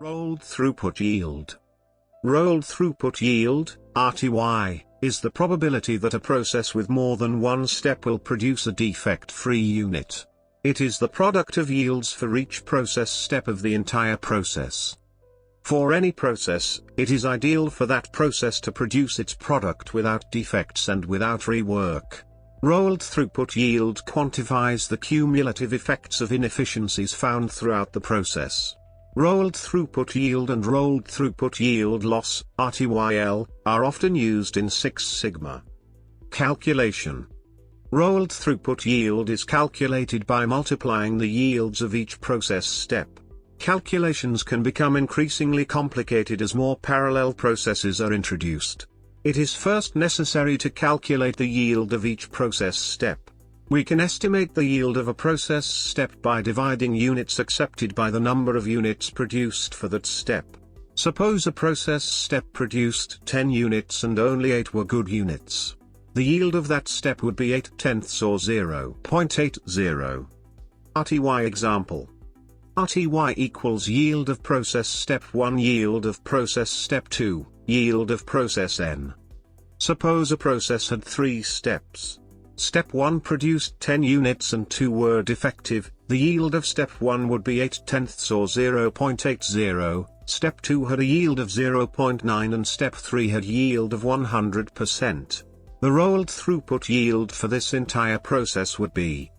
Rolled throughput yield. Rolled throughput yield, RTY, is the probability that a process with more than one step will produce a defect-free unit. It is the product of yields for each process step of the entire process. For any process, it is ideal for that process to produce its product without defects and without rework. Rolled throughput yield quantifies the cumulative effects of inefficiencies found throughout the process. Rolled throughput yield and rolled throughput yield loss, RTYL, are often used in Six Sigma. Calculation. Rolled throughput yield is calculated by multiplying the yields of each process step. Calculations can become increasingly complicated as more parallel processes are introduced. It is first necessary to calculate the yield of each process step. We can estimate the yield of a process step by dividing units accepted by the number of units produced for that step. Suppose a process step produced 10 units and only 8 were good units. The yield of that step would be 8/10 or 0.80. RTY example. RTY equals yield of process step 1, yield of process step 2, yield of process n. Suppose a process had 3 steps. Step 1 produced 10 units and 2 were defective. The yield of step 1 would be 8/10 or 0.80, step 2 had a yield of 0.9 and step 3 had yield of 100%. The rolled throughput yield for this entire process would be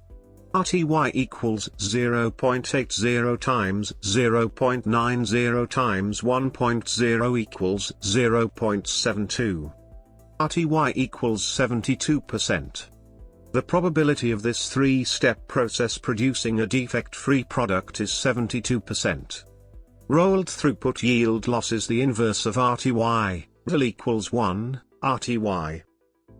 RTY equals 0.80 times 0.90 times 1.0 equals 0.72. RTY equals 72%. The probability of this 3-step process producing a defect-free product is 72%. Rolled throughput yield loss is the inverse of RTY, RTYL equals 1, RTY.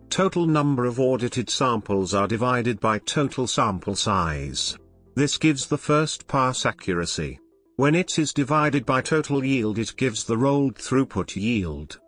Total number of audited samples are divided by total sample size. This gives the first pass accuracy. When it is divided by total yield, it gives the rolled throughput yield.